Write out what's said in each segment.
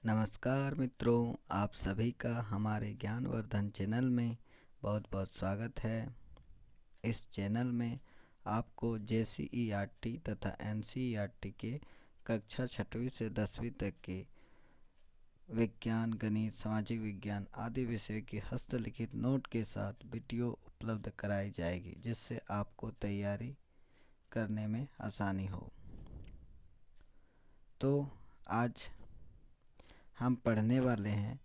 नमस्कार मित्रों, आप सभी का हमारे ज्ञानवर्धन चैनल में बहुत बहुत स्वागत है। इस चैनल में आपको JCERT तथा NCERT के कक्षा 6वीं से 10वीं तक के विज्ञान, गणित, सामाजिक विज्ञान आदि विषय के हस्तलिखित नोट के साथ वीडियो उपलब्ध कराई जाएगी, जिससे आपको तैयारी करने में आसानी हो। तो आज हम पढ़ने वाले हैं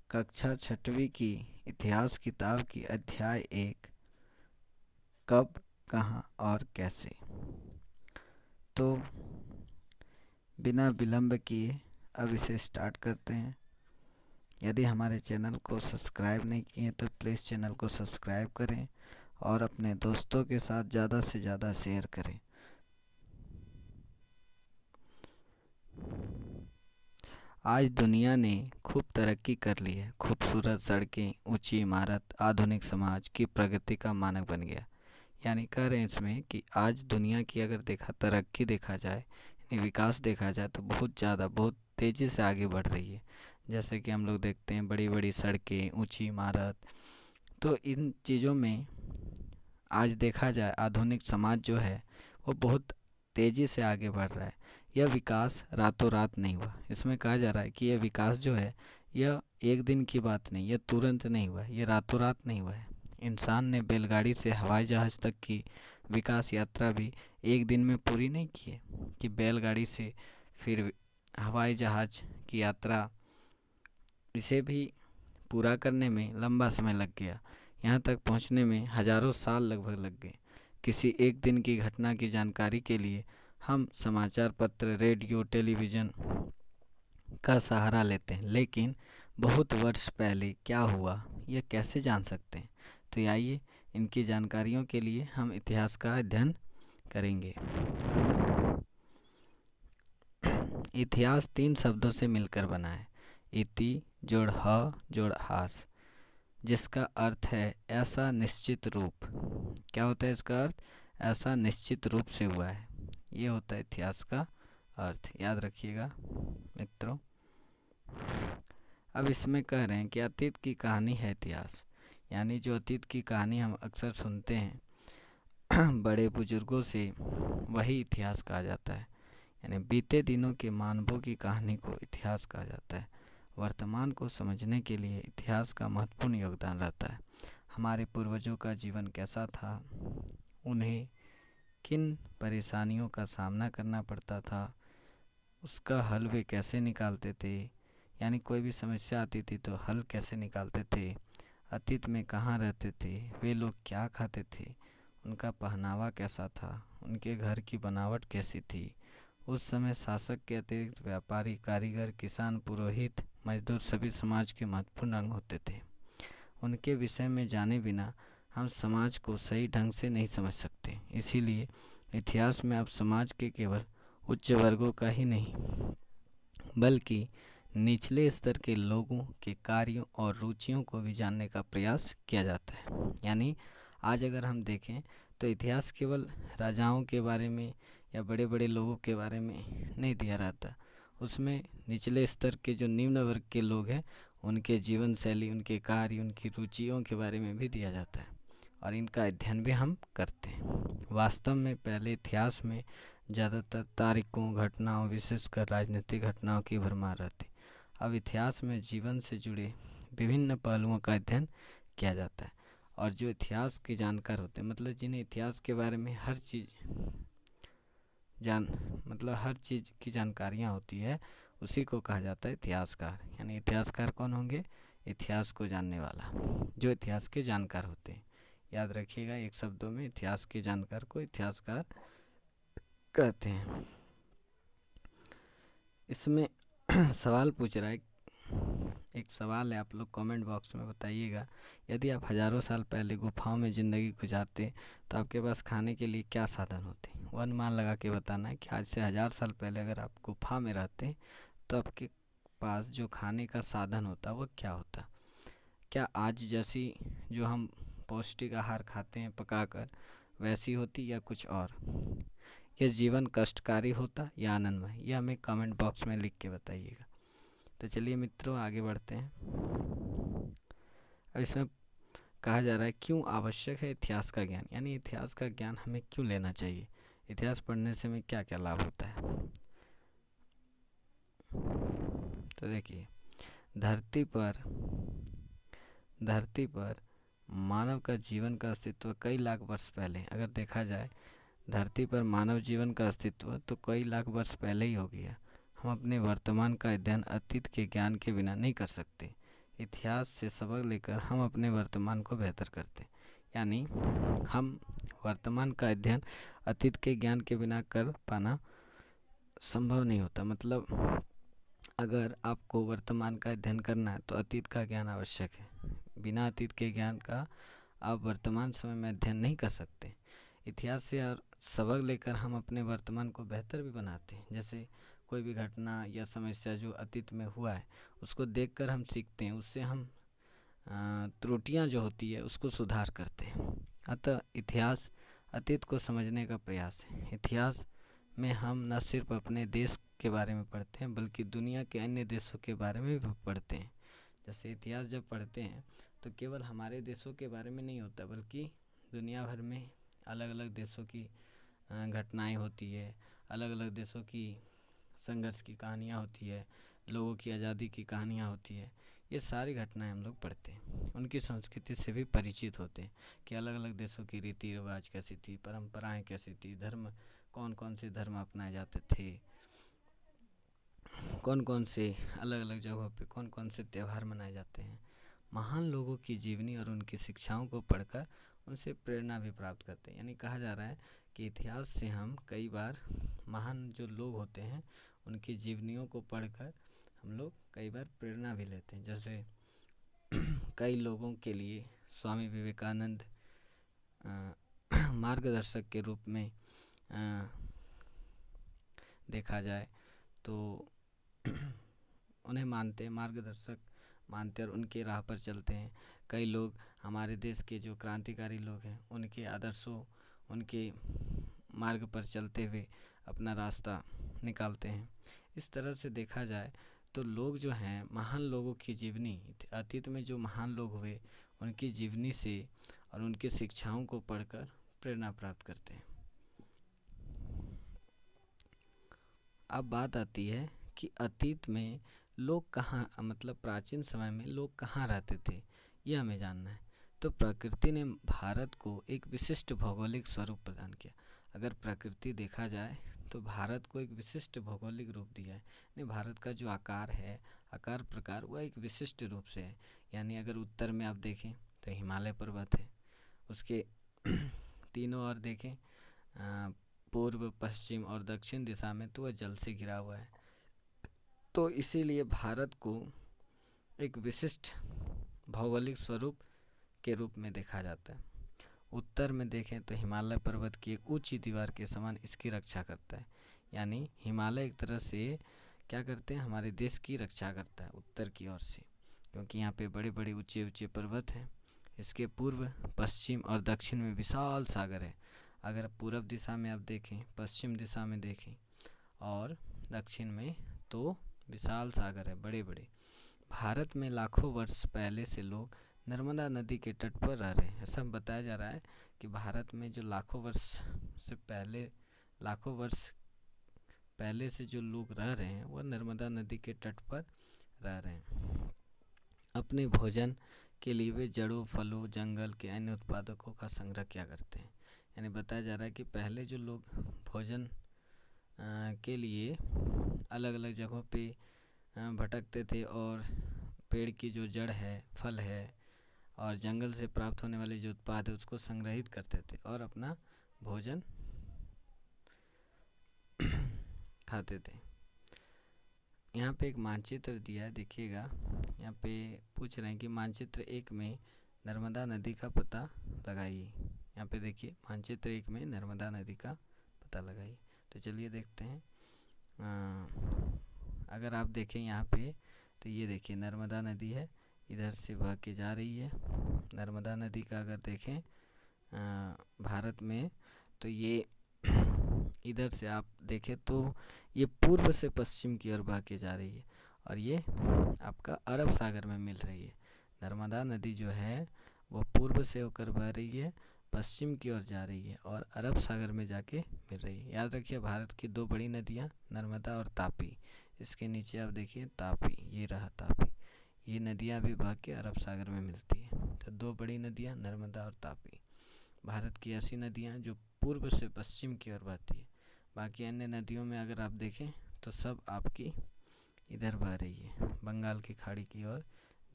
कक्षा 6वीं की इतिहास किताब की अध्याय 1, कब, कहाँ और कैसे। तो बिना विलंब किए अब इसे स्टार्ट करते हैं। यदि हमारे चैनल को सब्सक्राइब नहीं किए तो प्लीज़ चैनल को सब्सक्राइब करें और अपने दोस्तों के साथ ज़्यादा से ज़्यादा शेयर करें। आज दुनिया ने खूब तरक्की कर ली है। खूबसूरत सड़कें, ऊंची इमारत, आधुनिक समाज की प्रगति का मानक बन गया। यानी कह रहे हैं इसमें कि आज दुनिया की अगर तरक्की देखा जाए, यानी विकास देखा जाए, तो बहुत ज़्यादा, बहुत तेज़ी से आगे बढ़ रही है। जैसे कि हम लोग देखते हैं बड़ी बड़ी सड़कें, ऊंची इमारत। तो इन चीज़ों में आज देखा जाए आधुनिक समाज जो है वो बहुत तेज़ी से आगे बढ़ रहा है। यह विकास रातों रात नहीं हुआ। इसमें कहा जा रहा है कि यह विकास जो है यह एक दिन की बात नहीं, यह तुरंत नहीं हुआ है, यह रातों रात नहीं हुआ है। इंसान ने बैलगाड़ी से हवाई जहाज़ तक की विकास यात्रा भी एक दिन में पूरी नहीं की है कि बैलगाड़ी से फिर हवाई जहाज़ की यात्रा, इसे भी पूरा करने में लंबा समय लग गया। यहाँ तक पहुँचने में हजारों साल लगभग लग गए। किसी एक दिन की घटना की जानकारी के लिए हम समाचार पत्र, रेडियो, टेलीविज़न का सहारा लेते हैं, लेकिन बहुत वर्ष पहले क्या हुआ यह कैसे जान सकते हैं? तो आइए इनकी जानकारियों के लिए हम इतिहास का अध्ययन करेंगे। इतिहास 3 शब्दों से मिलकर बना है। इति जोड़ ह जोड़ हास, जिसका अर्थ है ऐसा निश्चित रूप। क्या होता है इसका अर्थ? ऐसा निश्चित रूप से हुआ है। ये होता है इतिहास का अर्थ, याद रखिएगा मित्रों। अब इसमें कह रहे हैं कि अतीत की कहानी है इतिहास। यानी जो अतीत की कहानी हम अक्सर सुनते हैं बड़े बुजुर्गों से, वही इतिहास कहा जाता है। यानी बीते दिनों के मानवों की कहानी को इतिहास कहा जाता है। वर्तमान को समझने के लिए इतिहास का महत्वपूर्ण योगदान रहता है। हमारे पूर्वजों का जीवन कैसा था, उन्हें किन परेशानियों का सामना करना पड़ता था, उसका हल वे कैसे निकालते थे। यानी कोई भी समस्या आती थी तो हल कैसे निकालते थे, अतीत में कहाँ रहते थे, वे लोग क्या खाते थे, उनका पहनावा कैसा था, उनके घर की बनावट कैसी थी। उस समय शासक के अतिरिक्त व्यापारी, कारीगर, किसान, पुरोहित, मजदूर सभी समाज के महत्वपूर्ण अंग होते थे। उनके विषय में जाने बिना हम समाज को सही ढंग से नहीं समझ सकते। इसीलिए इतिहास में अब समाज के केवल उच्च वर्गों का ही नहीं, बल्कि निचले स्तर के लोगों के कार्यों और रुचियों को भी जानने का प्रयास किया जाता है। यानी आज अगर हम देखें तो इतिहास केवल राजाओं के बारे में या बड़े बड़े लोगों के बारे में नहीं दिया रहता, उसमें निचले स्तर के जो निम्न वर्ग के लोग हैं उनके जीवन शैली, उनके कार्य, उनकी रुचियों के बारे में भी दिया जाता है और इनका अध्ययन भी हम करते हैं। वास्तव में पहले इतिहास में ज़्यादातर तारीखों, घटनाओं, विशेषकर राजनीतिक घटनाओं की भरमार रहती। अब इतिहास में जीवन से जुड़े विभिन्न पहलुओं का अध्ययन किया जाता है और जो इतिहास के जानकार होते हैं, मतलब जिन्हें इतिहास के बारे में हर चीज़ हर चीज़ की जानकारियाँ होती है, उसी को कहा जाता है इतिहासकार। यानी इतिहासकार कौन होंगे? इतिहास को जानने वाला, जो इतिहास के जानकार होते हैं। याद रखिएगा, एक शब्दों में इतिहास के जानकार को इतिहासकार कहते हैं। इसमें सवाल पूछ रहा है, एक सवाल है, आप लोग कमेंट बॉक्स में बताइएगा। यदि आप हज़ारों साल पहले गुफाओं में ज़िंदगी गुजारते तो आपके पास खाने के लिए क्या साधन होते? वो अनुमान लगा के बताना है कि आज से 1000 साल पहले अगर आप गुफा में रहते तो आपके पास जो खाने का साधन होता वो क्या होता? क्या आज जैसी जो हम पौष्टिक आहार खाते हैं पकाकर, वैसी होती या कुछ और? यह जीवन कष्टकारी होता या आनंदमय? यह हमें कमेंट बॉक्स में लिख के बताइएगा। तो चलिए मित्रों आगे बढ़ते हैं। अब इसमें कहा जा रहा है क्यों आवश्यक है इतिहास का ज्ञान, यानी इतिहास का ज्ञान हमें क्यों लेना चाहिए, इतिहास पढ़ने से हमें क्या क्या लाभ होता है। तो देखिए, धरती पर धरती पर मानव का जीवन का अस्तित्व कई लाख वर्ष पहले, अगर देखा जाए धरती पर मानव जीवन का अस्तित्व तो कई लाख वर्ष पहले ही हो गया। हम अपने वर्तमान का अध्ययन अतीत के ज्ञान के बिना नहीं कर सकते। इतिहास से सबक लेकर हम अपने वर्तमान को बेहतर करते हैं। यानी हम वर्तमान का अध्ययन अतीत के ज्ञान के बिना कर पाना संभव नहीं होता। मतलब अगर आपको वर्तमान का अध्ययन करना है तो अतीत का ज्ञान आवश्यक है। बिना अतीत के ज्ञान का आप वर्तमान समय में अध्ययन नहीं कर सकते। इतिहास से और सबक लेकर हम अपने वर्तमान को बेहतर भी बनाते हैं। जैसे कोई भी घटना या समस्या जो अतीत में हुआ है उसको देखकर हम सीखते हैं, उससे हम त्रुटियां जो होती है उसको सुधार करते हैं। अतः इतिहास अतीत को समझने का प्रयास है। इतिहास में हम न सिर्फ अपने देश के बारे में पढ़ते हैं बल्कि दुनिया के अन्य देशों के बारे में भी पढ़ते हैं। जैसे इतिहास जब पढ़ते हैं तो केवल हमारे देशों के बारे में नहीं होता बल्कि दुनिया भर में अलग अलग देशों की घटनाएं होती है, अलग अलग देशों की संघर्ष की कहानियाँ होती है, लोगों की आज़ादी की कहानियाँ होती है। ये सारी घटनाएं हम लोग पढ़ते हैं, उनकी संस्कृति से भी परिचित होते हैं कि अलग अलग देशों की रीति रिवाज कैसी थी, परंपराएं कैसी थी, धर्म कौन कौन से धर्म अपनाए जाते थे, कौन कौन से अलग अलग जगहों पे कौन कौन से त्यौहार मनाए जाते हैं। महान लोगों की जीवनी और उनकी शिक्षाओं को पढ़कर उनसे प्रेरणा भी प्राप्त करते हैं। यानी कहा जा रहा है कि इतिहास से हम कई बार महान जो लोग होते हैं उनकी जीवनियों को पढ़कर हम लोग कई बार प्रेरणा भी लेते हैं। जैसे कई लोगों के लिए स्वामी विवेकानंद मार्गदर्शक के रूप में देखा जाए तो उन्हें मानते, मार्गदर्शक मानते और उनके राह पर चलते हैं। कई लोग हमारे देश के जो क्रांतिकारी लोग हैं उनके आदर्शों, उनके मार्ग पर चलते हुए अपना रास्ता निकालते हैं। इस तरह से देखा जाए तो लोग जो हैं, महान लोगों की जीवनी, अतीत में जो महान लोग हुए उनकी जीवनी से और उनकी शिक्षाओं को पढ़कर प्रेरणा प्राप्त करते हैं। अब बात आती है कि अतीत में लोग कहाँ, मतलब प्राचीन समय में लोग कहाँ रहते थे, यह हमें जानना है। तो प्रकृति ने भारत को एक विशिष्ट भौगोलिक स्वरूप प्रदान किया। अगर प्रकृति देखा जाए तो भारत को एक विशिष्ट भौगोलिक रूप दिया है। यानी भारत का जो आकार है, आकार प्रकार, वह एक विशिष्ट रूप से है। यानी अगर उत्तर में आप देखें तो हिमालय पर्वत है, उसके तीनों ओर देखें पूर्व, पश्चिम और दक्षिण दिशा में तो वह जल से घिरा हुआ है। तो इसीलिए भारत को एक विशिष्ट भौगोलिक स्वरूप के रूप में देखा जाता है। उत्तर में देखें तो हिमालय पर्वत की एक ऊंची दीवार के समान इसकी रक्षा करता है। यानी हिमालय एक तरह से क्या करते हैं, हमारे देश की रक्षा करता है उत्तर की ओर से, क्योंकि यहाँ पे बड़े बड़े ऊंचे ऊंचे पर्वत हैं। इसके पूर्व, पश्चिम और दक्षिण में विशाल सागर है। अगर पूर्व दिशा में आप देखें, पश्चिम दिशा में देखें और दक्षिण में तो विशाल सागर है, बड़े बड़े। भारत में लाखों वर्ष पहले से लोग नर्मदा नदी के तट पर रह रहे हैं। ऐसा बताया जा रहा है कि भारत में जो लाखों वर्ष पहले से जो लोग रह रहे हैं वह नर्मदा नदी के तट पर रह रहे हैं। अपने भोजन के लिए वे जड़ों, फलों, जंगल के अन्य उत्पादकों का संग्रह किया करते हैं। यानी बताया जा रहा है कि पहले जो लोग भोजन के लिए अलग अलग जगहों पे भटकते थे और पेड़ की जो जड़ है, फल है और जंगल से प्राप्त होने वाले जो उत्पाद है उसको संग्रहित करते थे और अपना भोजन खाते थे। यहाँ पे एक मानचित्र दिया है, देखिएगा। यहाँ पे पूछ रहे हैं कि मानचित्र 1 में नर्मदा नदी का पता लगाइए। यहाँ पे देखिए मानचित्र 1 में नर्मदा नदी का पता लगाइए। तो चलिए देखते हैं। अगर आप देखें यहाँ पे तो ये देखिए नर्मदा नदी है, इधर से बह के जा रही है। नर्मदा नदी का अगर देखें भारत में तो ये इधर से आप देखें तो ये पूर्व से पश्चिम की ओर बह के जा रही है और ये आपका अरब सागर में मिल रही है। नर्मदा नदी जो है वो पूर्व से होकर बह रही है, पश्चिम की ओर जा रही है और अरब सागर में जाके मिल रही है। याद रखिए भारत की दो बड़ी नदियाँ नर्मदा और तापी। इसके नीचे आप देखिए तापी, ये रहा तापी। ये नदियाँ भी बह के अरब सागर में मिलती है। तो दो बड़ी नदियाँ नर्मदा और तापी भारत की ऐसी नदियाँ जो पूर्व से पश्चिम की ओर बहती है। बाकी अन्य नदियों में अगर आप देखें तो सब आपकी इधर बह रही है, बंगाल की खाड़ी की ओर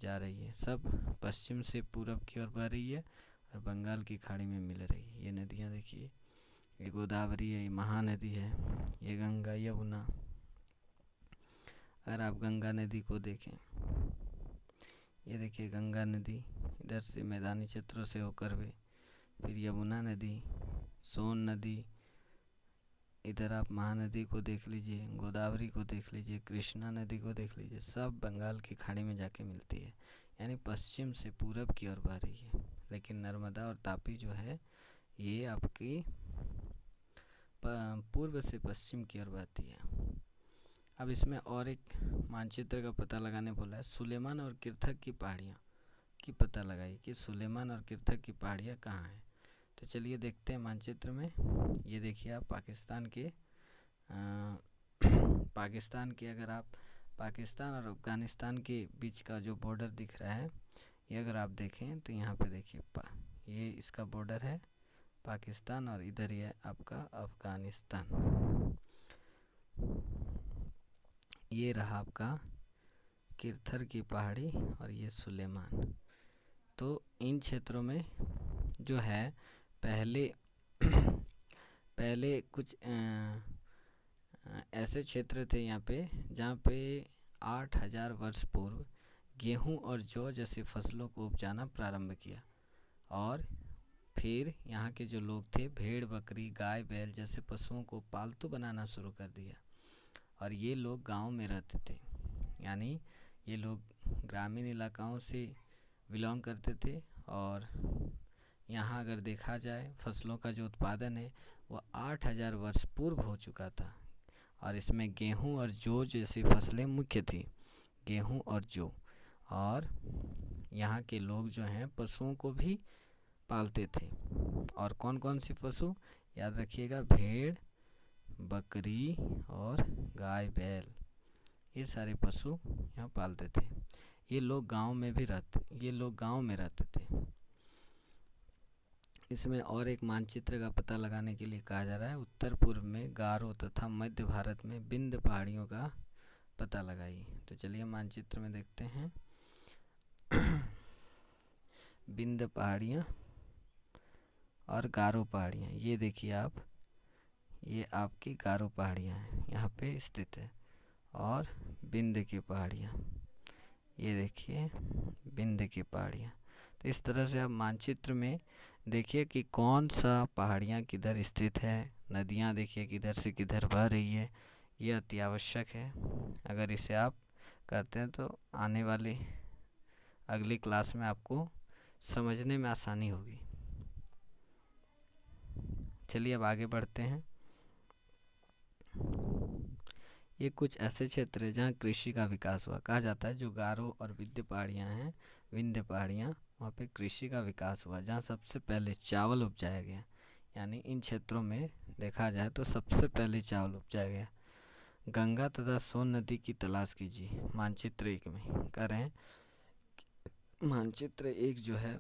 जा रही है। सब पश्चिम से पूरब की ओर बह रही है और बंगाल की खाड़ी में मिल रही है। ये नदियाँ देखिए, ये गोदावरी है, ये महानदी है, ये गंगा यमुना। अगर आप गंगा नदी को देखें, ये देखिए गंगा नदी इधर से मैदानी क्षेत्रों से होकर हुए, फिर यमुना नदी, सोन नदी, इधर आप महानदी को देख लीजिए, गोदावरी को देख लीजिए, कृष्णा नदी को देख लीजिए, सब बंगाल की खाड़ी में जाके मिलती है। यानी पश्चिम से पूरब की ओर बह रही है। लेकिन नर्मदा और तापी जो है ये आपकी पूर्व से पश्चिम की ओर बहती है। अब इसमें और एक मानचित्र का पता लगाने बोला है। सुलेमान और किरथक की पहाड़ियाँ की पता लगाइए कि सुलेमान और किरथक की पहाड़ियाँ कहाँ हैं। तो चलिए देखते हैं मानचित्र में। ये देखिए आप पाकिस्तान के अगर आप पाकिस्तान और अफ़गानिस्तान के बीच का जो बॉर्डर दिख रहा है, ये अगर आप देखें तो यहाँ पे देखिए ये इसका बॉर्डर है पाकिस्तान और इधर ये आपका अफ़गानिस्तान। ये रहा आपका किरथर की पहाड़ी और ये सुलेमान। तो इन क्षेत्रों में जो है पहले पहले कुछ ऐसे क्षेत्र थे यहाँ पे जहाँ पे 8000 वर्ष पूर्व गेहूँ और जौ जैसी फसलों को उपजाना प्रारंभ किया और फिर यहाँ के जो लोग थे भेड़ बकरी गाय बैल जैसे पशुओं को पालतू बनाना शुरू कर दिया और ये लोग गांव में रहते थे। यानी ये लोग ग्रामीण इलाकाओं से बिलोंग करते थे और यहाँ अगर देखा जाए फसलों का जो उत्पादन है वो 8000 वर्ष पूर्व हो चुका था और इसमें गेहूँ और जौ जैसी फसलें मुख्य थी, गेहूँ और जौ। और यहाँ के लोग जो हैं पशुओं को भी पालते थे। और कौन कौन सी पशु, याद रखिएगा, भेड़ बकरी और गाय बैल, ये सारे पशु यहाँ पालते थे। ये लोग गांव में रहते थे। इसमें और एक मानचित्र का पता लगाने के लिए कहा जा रहा है उत्तर पूर्व में गारो तथा मध्य भारत में विंध्य पहाड़ियों का पता लगाइए। तो चलिए मानचित्र में देखते हैं विंध्य पहाड़ियाँ और गारो पहाड़ियाँ। ये देखिए आप, ये आपकी गारो पहाड़ियाँ हैं, यहाँ पे स्थित है। और विंध्य की पहाड़ियाँ, ये देखिए विंध्य की पहाड़ियाँ। तो इस तरह से आप मानचित्र में देखिए कि कौन सा पहाड़ियाँ किधर स्थित है, नदियाँ देखिए किधर से किधर बह रही है। ये अति आवश्यक है। अगर इसे आप करते हैं तो आने वाले अगली क्लास में आपको समझने में आसानी होगी। चलिए अब आगे बढ़ते हैं। ये कुछ ऐसे क्षेत्र है जहाँ कृषि का विकास हुआ। कहा जाता है जो गारो और विंध्य पहाड़ियाँ वहाँ पे कृषि का विकास हुआ, जहाँ सबसे पहले चावल उपजाया गया। यानी इन क्षेत्रों में देखा जाए तो सबसे पहले चावल उपजाया गया। गंगा तथा सोन नदी की तलाश कीजिए। मानचित्र 1 में कह रहे हैं, मानचित्र 1 जो है,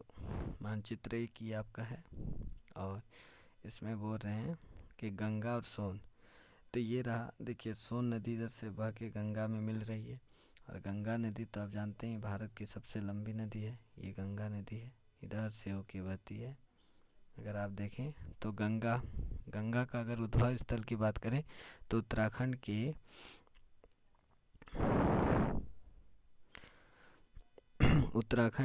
मानचित्र 1 ये आपका है और इसमें बोल रहे हैं कि गंगा और सोन। तो ये रहा, देखिए सोन नदी इधर से बह के गंगा में मिल रही है और गंगा नदी तो आप जानते हैं भारत की सबसे लंबी नदी है। ये गंगा नदी है, इधर से होके बहती है। अगर आप देखें तो गंगा का अगर उद्भव स्थल की बात करें तो उत्तराखंड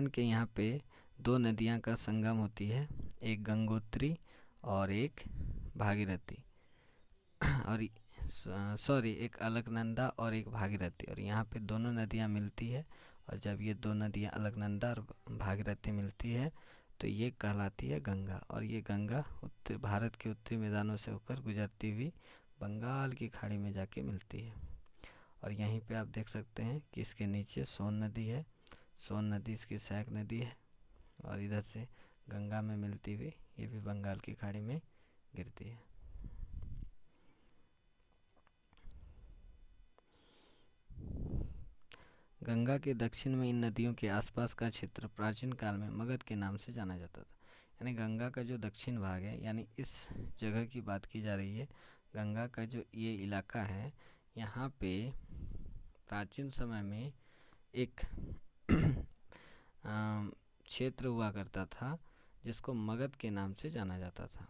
के यहाँ पे 2 नदियाँ का संगम होती है, एक गंगोत्री और एक भागीरथी और एक अलकनंदा और एक भागीरथी। और यहाँ पे दोनों नदियाँ मिलती है और जब ये 2 नदियाँ अलकनंदा और भागीरथी मिलती है तो ये कहलाती है गंगा। और ये गंगा भारत के उत्तरी मैदानों से होकर गुजरती हुई बंगाल की खाड़ी में जाके मिलती है। और यहीं पे आप देख सकते हैं कि इसके नीचे सोन नदी है। सोन नदी इसकी सहायक नदी है और इधर से गंगा में मिलती हुई ये भी बंगाल की खाड़ी में गिरती है। गंगा के दक्षिण में इन नदियों के आसपास का क्षेत्र प्राचीन काल में मगध के नाम से जाना जाता था। यानी गंगा का जो दक्षिण भाग है, यानी इस जगह की बात की जा रही है, गंगा का जो ये इलाका है, यहाँ पे प्राचीन समय में एक क्षेत्र हुआ करता था जिसको मगध के नाम से जाना जाता था।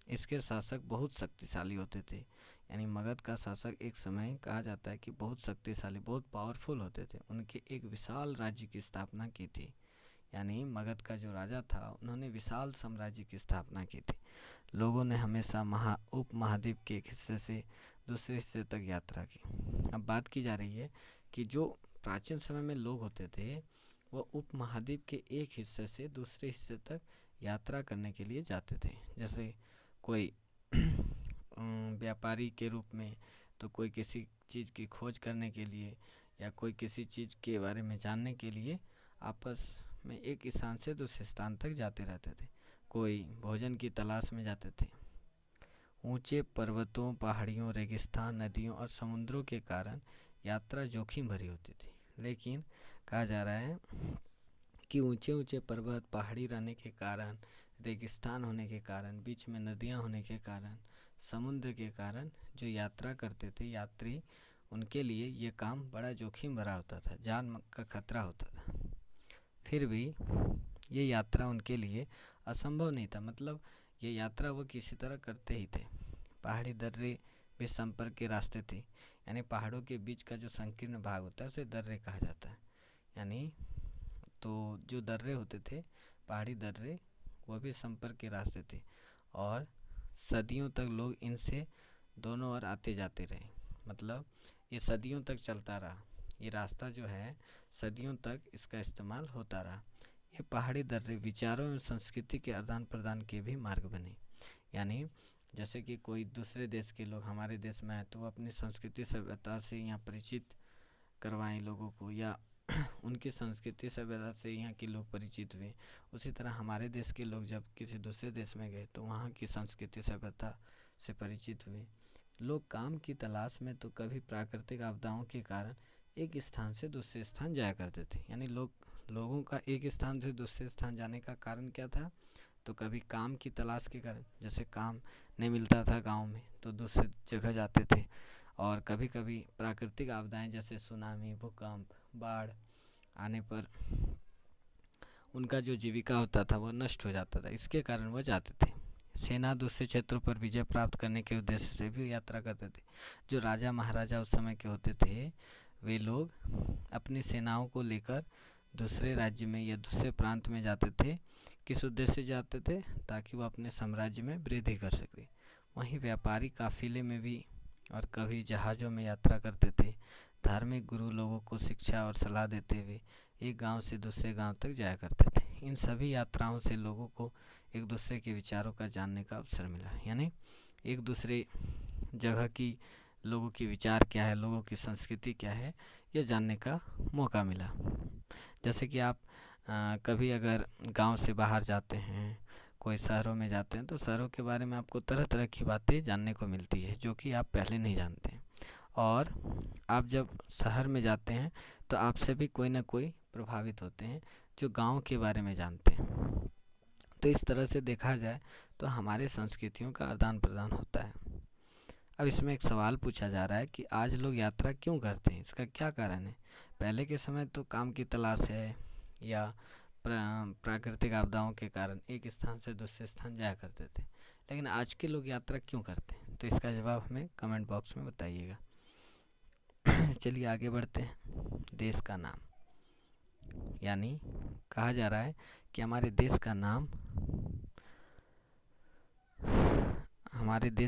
इसके शासक बहुत शक्तिशाली होते थे। यानी मगध का शासक एक समय कहा जाता है कि बहुत शक्तिशाली, बहुत पावरफुल होते थे। उनके एक विशाल राज्य की स्थापना की थी। यानी मगध का जो राजा था, उन्होंने विशाल साम्राज्य की स्थापना की थी। लोगों ने हमेशा उप महाद्वीप के एक हिस्से से दूसरे हिस्से तक यात्रा की। अब बात की जा रही है कि जो प्राचीन समय में लोग होते थे, वो उप महाद्वीप के एक हिस्से से दूसरे हिस्से तक यात्रा करने के लिए जाते थे। जैसे कोई व्यापारी के रूप में, तो कोई किसी चीज़ की खोज करने के लिए, या कोई किसी चीज़ के बारे में जानने के लिए आपस में एक स्थान से दूसरे स्थान तक जाते रहते थे। कोई भोजन की तलाश में जाते थे। ऊंचे पर्वतों, पहाड़ियों, रेगिस्तान, नदियों और समुद्रों के कारण यात्रा जोखिम भरी होती थी। लेकिन कहा जा रहा है कि ऊंचे ऊंचे पर्वत, पहाड़ी रहने के कारण, रेगिस्तान होने के कारण, बीच में नदियां होने के कारण, समुद्र के कारण जो यात्रा करते थे यात्री, उनके लिए ये काम बड़ा जोखिम भरा होता था, जान का खतरा होता था। फिर भी ये यात्रा उनके लिए असंभव नहीं था। मतलब ये यात्रा वो किसी तरह करते ही थे। पहाड़ी दर्रे भी संपर्क के रास्ते थे। यानी पहाड़ों के बीच का जो संकीर्ण भाग होता है उसे दर्रे कहा जाता है। यानी तो जो दर्रे होते थे, पहाड़ी दर्रे, वो भी संपर्क के रास्ते थे और सदियों तक लोग इनसे दोनों ओर आते जाते रहे। मतलब ये सदियों तक चलता रहा। ये रास्ता जो है सदियों तक इसका इस्तेमाल होता रहा। ये पहाड़ी दर्रे विचारों एवं संस्कृति के आदान प्रदान के भी मार्ग बने। यानी जैसे कि कोई दूसरे देश के लोग हमारे देश में आए तो वो अपनी संस्कृति सभ्यता से यहाँ परिचित करवाएं लोगों को, या उनकी संस्कृति सभ्यता से यहाँ के लोग परिचित हुए। उसी तरह हमारे देश के लोग जब किसी दूसरे देश में गए तो वहाँ की संस्कृति सभ्यता से परिचित हुए। लोग काम की तलाश में तो कभी प्राकृतिक आपदाओं के कारण एक स्थान से दूसरे स्थान जाया करते थे। यानी लोगों का एक स्थान से दूसरे स्थान जाने का कारण क्या था? तो कभी काम की तलाश के कारण, जैसे काम नहीं मिलता था गांव में तो दूसरी जगह जाते थे, और कभी कभी प्राकृतिक आपदाएं जैसे सुनामी, भूकंप, बाढ़ आने पर उनका जो जीविका होता था वो नष्ट हो जाता था, इसके कारण वो जाते थे। सेना दूसरे क्षेत्रों पर विजय प्राप्त करने के उद्देश्य से भी यात्रा करते थे। जो राजा महाराजा उस समय के होते थे, वे लोग अपनी सेनाओं को लेकर दूसरे राज्य में या दूसरे प्रांत में जाते थे। किस उद्देश्य से जाते थे? ताकि वो अपने साम्राज्य में वृद्धि कर सके। वहीं व्यापारी काफिले में भी और कभी जहाज़ों में यात्रा करते थे। धार्मिक गुरु लोगों को शिक्षा और सलाह देते हुए एक गांव से दूसरे गांव तक जाया करते थे। इन सभी यात्राओं से लोगों को एक दूसरे के विचारों का जानने का अवसर मिला। यानी एक दूसरे जगह की लोगों के विचार क्या है, लोगों की संस्कृति क्या है, ये जानने का मौका मिला। जैसे कि आप कभी अगर गांव से बाहर जाते हैं, कोई शहरों में जाते हैं, तो शहरों के बारे में आपको तरह तरह की बातें जानने को मिलती है जो कि आप पहले नहीं जानते हैं। और आप जब शहर में जाते हैं तो आपसे भी कोई ना कोई प्रभावित होते हैं जो गांव के बारे में जानते हैं। तो इस तरह से देखा जाए तो हमारे संस्कृतियों का आदान प्रदान होता है। अब इसमें एक सवाल पूछा जा रहा है कि आज लोग यात्रा क्यों करते हैं, इसका क्या कारण है? पहले के समय तो काम की तलाश है या प्राकृतिक आपदाओं के कारण एक स्थान से दूसरे स्थान जाया करते थे, लेकिन आज के लोग यात्रा क्यों करते हैं? तो इसका जवाब हमें कमेंट बॉक्स में बताइएगा। चलिए आगे बढ़ते हैं। देश का नाम, यानी कहा जा रहा है कि हमारे देश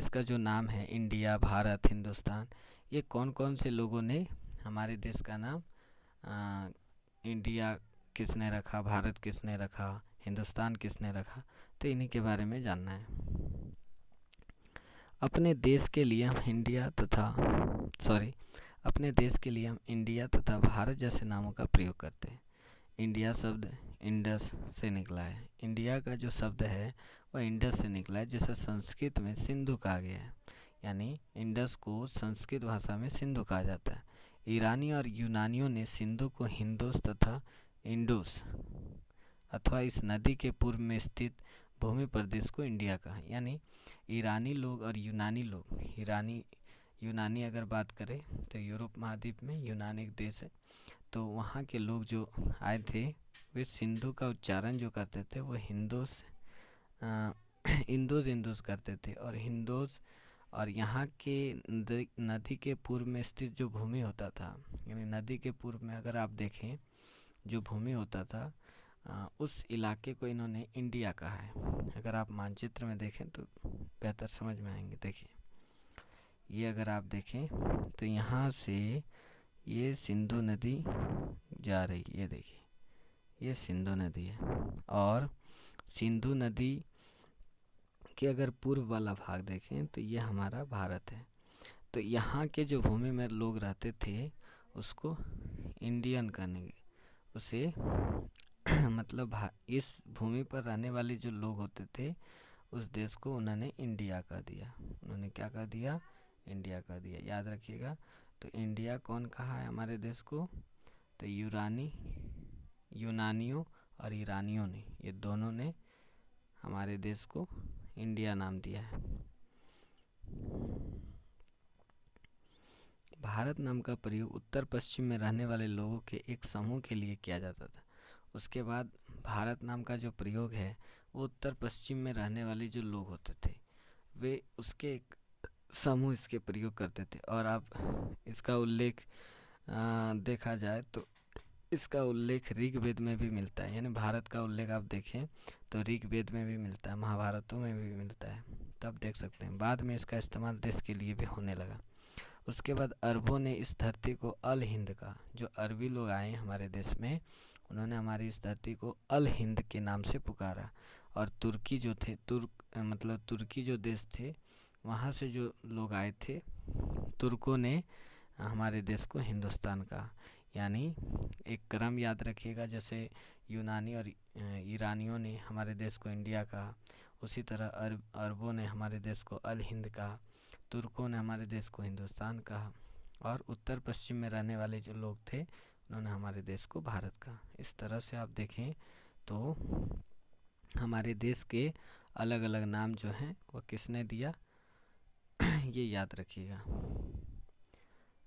का जो नाम है, इंडिया, भारत, हिंदुस्तान, ये कौन कौन से लोगों ने हमारे देश का नाम इंडिया किसने रखा, भारत किसने रखा, हिंदुस्तान किसने रखा, तो इन्हीं के बारे में जानना है। अपने देश के लिए हम अपने देश के लिए हम इंडिया तथा भारत जैसे नामों का प्रयोग करते हैं। इंडिया शब्द इंडस से निकला है। इंडिया का जो शब्द है वह इंडस से निकला है, जिसे संस्कृत में सिंधु कहा गया है। यानी इंडस को संस्कृत भाषा में सिंधु कहा जाता है। ईरानी और यूनानियों ने सिंधु को हिंदोस तथा इंडोस अथवा इस नदी के पूर्व में स्थित भूमि प्रदेश को इंडिया कहा। यानी ईरानी लोग और यूनानी लोग, यूनानी अगर बात करें तो यूरोप महाद्वीप में यूनान एक देश है, तो वहाँ के लोग जो आए थे वे सिंधु का उच्चारण जो करते थे वो हिंदोस इंदोस इंदोस करते थे। और हिंदोस और यहाँ के नदी के पूर्व में स्थित जो भूमि होता था, यानी नदी के पूर्व में अगर आप देखें जो भूमि होता था उस इलाके को इन्होंने इंडिया कहा है। अगर आप मानचित्र में देखें तो बेहतर समझ में आएंगे। देखिए, ये अगर आप देखें तो यहाँ से ये सिंधु नदी जा रही है, ये देखिए ये सिंधु नदी है। और सिंधु नदी के अगर पूर्व वाला भाग देखें तो ये हमारा भारत है। तो यहाँ के जो भूमि में लोग रहते थे उसको इंडियन कहने, उसे मतलब इस भूमि पर रहने वाले जो लोग होते थे उस देश को उन्होंने इंडिया कह दिया। उन्होंने क्या कह दिया? इंडिया कह दिया। याद रखिएगा। तो इंडिया कौन कहा है हमारे देश को? तो यूनानियों और ईरानियों ने, ये दोनों ने हमारे देश को इंडिया नाम दिया है। भारत नाम का प्रयोग उत्तर पश्चिम में रहने वाले लोगों के एक समूह के लिए किया जाता था। उसके बाद भारत नाम का जो प्रयोग है वो उत्तर पश्चिम में रहने वाले जो लोग होते थे वे उसके एक समूह इसके प्रयोग करते थे। और आप इसका उल्लेख देखा जाए तो इसका उल्लेख ऋग्वेद में भी मिलता है। यानी भारत का उल्लेख आप देखें तो ऋग्वेद में भी मिलता है, महाभारतों में भी मिलता है, तब देख सकते हैं। बाद में इसका इस्तेमाल देश के लिए भी होने लगा। उसके बाद अरबों ने इस धरती को अल हिंद कहा। जो अरबी लोग आए हमारे देश में उन्होंने हमारी इस धरती को अल हिंद के नाम से पुकारा। और तुर्की जो थे, तुर्की जो देश थे वहाँ से जो लोग आए थे तुर्कों ने हमारे देश को हिंदुस्तान कहा। यानी एक क्रम याद रखिएगा, जैसे यूनानी और ईरानियों ने हमारे देश को इंडिया कहा, उसी तरह अरबों ने हमारे देश को अल हिंद कहा, तुर्कों ने हमारे देश को हिंदुस्तान कहा, और उत्तर पश्चिम में रहने वाले जो लोग थे उन्होंने हमारे देश को भारत कहा। इस तरह से आप देखें तो हमारे देश के अलग अलग नाम जो हैं वो किसने दिया ये याद रखिएगा।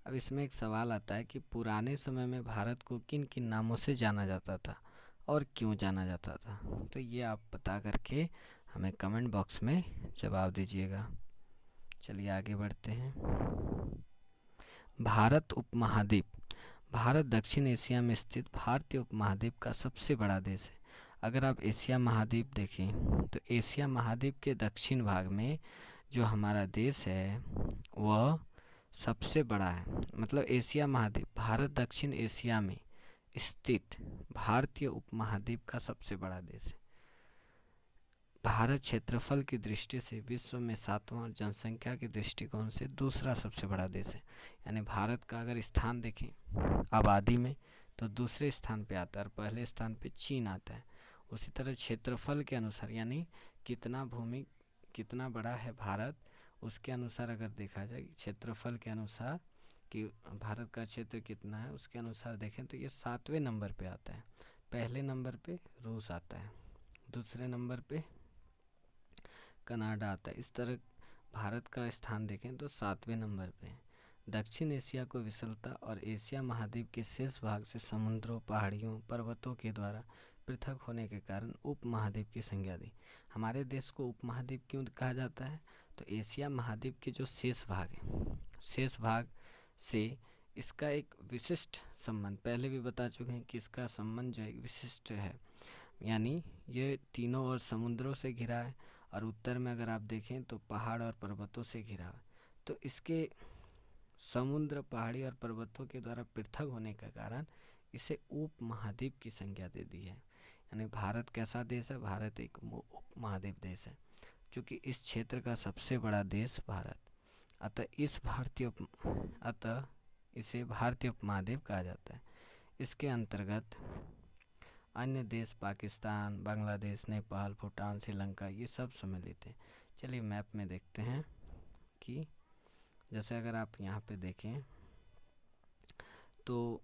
अब इसमें एक सवाल आता है कि पुराने समय में भारत को किन किन नामों से जाना जाता था और क्यों जाना जाता था। तो ये आप बता करके हमें कमेंट बॉक्स में जवाब दीजिएगा। चलिए आगे बढ़ते हैं। भारत उपमहाद्वीप। भारत दक्षिण एशिया में स्थित भारतीय उपमहाद्वीप का सबसे बड़ा देश है। अगर आप एशिया महाद्वीप देखें तो एशिया महाद्वीप के दक्षिण भाग में जो हमारा देश है वह सबसे बड़ा है। मतलब एशिया महाद्वीप, भारत दक्षिण एशिया में स्थित भारतीय उपमहाद्वीप का सबसे बड़ा देश है। भारत क्षेत्रफल की दृष्टि से विश्व में 7वां और जनसंख्या के दृष्टिकोण से दूसरा सबसे बड़ा देश है। यानी भारत का अगर स्थान देखें आबादी में तो दूसरे स्थान पे आता है और पहले स्थान पे चीन आता है। उसी तरह क्षेत्रफल के अनुसार, यानी कितना बड़ा है भारत, उसके अनुसार अगर देखा जाए क्षेत्रफल के अनुसार कि भारत का क्षेत्र कितना है उसके अनुसार देखें तो ये 7वें नंबर पे आता है। पहले नंबर पे रूस आता है, दूसरे नंबर पे कनाडा आता है। इस तरह भारत का स्थान देखें तो 7वें नंबर पे है। दक्षिण एशिया को विशालता और एशिया महाद्वीप के शेष भाग से समुद्रों, पहाड़ियों, पर्वतों के द्वारा पृथक होने के कारण उपमहाद्वीप की संज्ञा दी। हमारे देश को उपमहाद्वीप क्यों कहा जाता है? तो एशिया महाद्वीप के जो शेष भाग है, शेष भाग से इसका एक विशिष्ट संबंध, पहले भी बता चुके हैं कि इसका संबंध जो है विशिष्ट है। यानी ये तीनों ओर समुद्रों से घिरा है और उत्तर में अगर आप देखें तो पहाड़ और पर्वतों से घिरा है। तो इसके समुद्र, पहाड़ी और पर्वतों के द्वारा पृथक होने के कारण इसे उप महाद्वीप की संज्ञा दे दी है। यानी भारत कैसा देश है? भारत एक उप महाद्वीप देश है, क्योंकि इस क्षेत्र का सबसे बड़ा देश भारत। अतः इसे भारतीय उपमहाद्वीप कहा जाता है। इसके अंतर्गत अन्य देश पाकिस्तान, बांग्लादेश, नेपाल, भूटान, श्रीलंका ये सब सम्मिलित हैं। चलिए मैप में देखते हैं कि जैसे अगर आप यहाँ पे देखें तो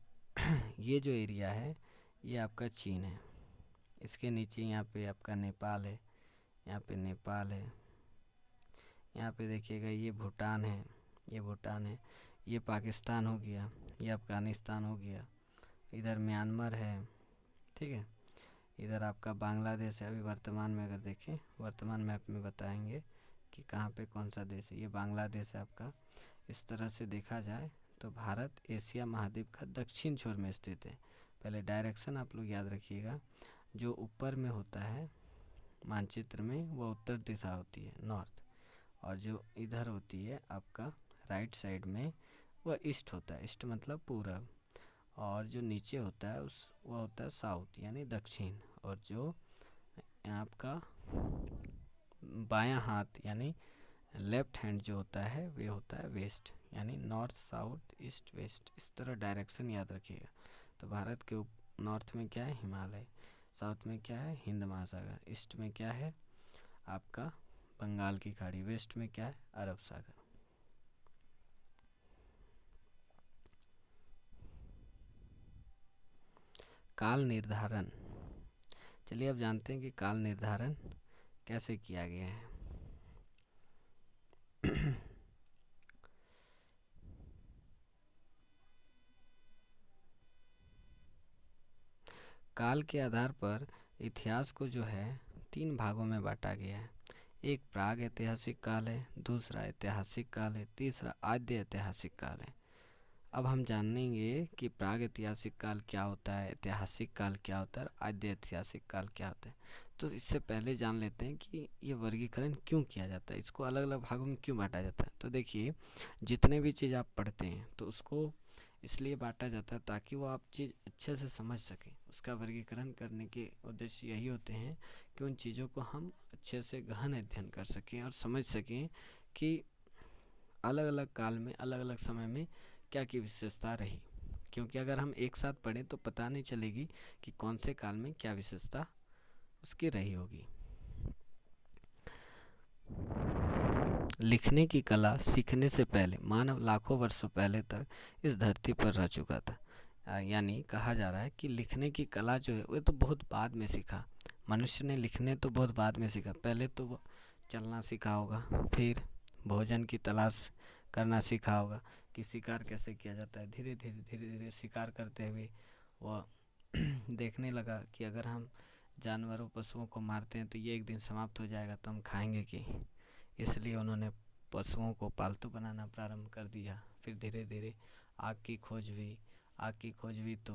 ये जो एरिया है ये आपका चीन है, इसके नीचे यहाँ पे आपका नेपाल है, यहाँ पे नेपाल है, यहाँ पे देखिएगा ये भूटान है, ये भूटान है, ये पाकिस्तान हो गया, ये अफ़गानिस्तान हो गया, इधर म्यांमार है, ठीक है, इधर आपका बांग्लादेश है। अभी वर्तमान में अगर देखें, वर्तमान मैप में बताएंगे कि कहाँ पे कौन सा देश है। ये बांग्लादेश है आपका। इस तरह से देखा जाए तो भारत एशिया महाद्वीप का दक्षिण छोर में स्थित है। पहले डायरेक्शन आप लोग याद रखिएगा, जो ऊपर में होता है मानचित्र में वो उत्तर दिशा होती है, नॉर्थ, और जो इधर होती है आपका राइट साइड में वह ईस्ट होता है, ईस्ट मतलब पूरब, और जो नीचे होता है वह होता है साउथ यानी दक्षिण, और जो आपका बायां हाथ यानी लेफ्ट हैंड जो होता है वे होता है वेस्ट, यानी नॉर्थ, साउथ, ईस्ट, वेस्ट। इस तरह डायरेक्शन याद रखिएगा। तो भारत के नॉर्थ में क्या है, हिमालय, साउथ में क्या है, हिंद महासागर, ईस्ट में क्या है आपका बंगाल की खाड़ी, वेस्ट में क्या है, अरब सागर। काल निर्धारण, चलिए अब जानते हैं कि काल निर्धारण कैसे किया गया है। काल के आधार पर इतिहास को जो है 3 भागों में बांटा गया है। एक प्राग ऐतिहासिक काल है, दूसरा ऐतिहासिक काल है, तीसरा आद्य ऐतिहासिक काल है। अब हम जानेंगे कि प्राग ऐतिहासिक काल क्या होता है, ऐतिहासिक काल क्या होता है, और आद्य ऐतिहासिक काल क्या होता है। तो इससे पहले जान लेते हैं कि ये वर्गीकरण क्यों किया जाता है, इसको अलग अलग भागों में क्यों बांटा जाता है। तो देखिए, जितने भी चीज़ आप पढ़ते हैं तो उसको इसलिए बांटा जाता है ताकि वो आप चीज़ अच्छे से समझ सकें। उसका वर्गीकरण करने के उद्देश्य यही होते हैं कि उन चीज़ों को हम अच्छे से गहन अध्ययन कर सकें और समझ सकें कि अलग अलग काल में, अलग अलग समय में क्या की विशेषता रही। क्योंकि अगर हम एक साथ पढ़ें तो पता नहीं चलेगी कि कौन से काल में क्या विशेषता उसकी रही होगी। लिखने की कला सीखने से पहले मानव लाखों वर्षों पहले तक इस धरती पर रह चुका था। यानी कहा जा रहा है कि लिखने की कला जो है वो तो बहुत बाद में सीखा। मनुष्य ने लिखने तो बहुत बाद में सीखा। पहले तो वो चलना सीखा होगा, फिर भोजन की तलाश करना सीखा होगा कि शिकार कैसे किया जाता है। धीरे धीरे धीरे धीरे शिकार करते हुए वह देखने लगा कि अगर हम जानवरों, पशुओं को मारते हैं तो ये एक दिन समाप्त हो जाएगा, तो हम खाएंगे कि। इसलिए उन्होंने पशुओं को पालतू बनाना प्रारंभ कर दिया। फिर धीरे धीरे आग की खोज हुई, आग की खोज हुई तो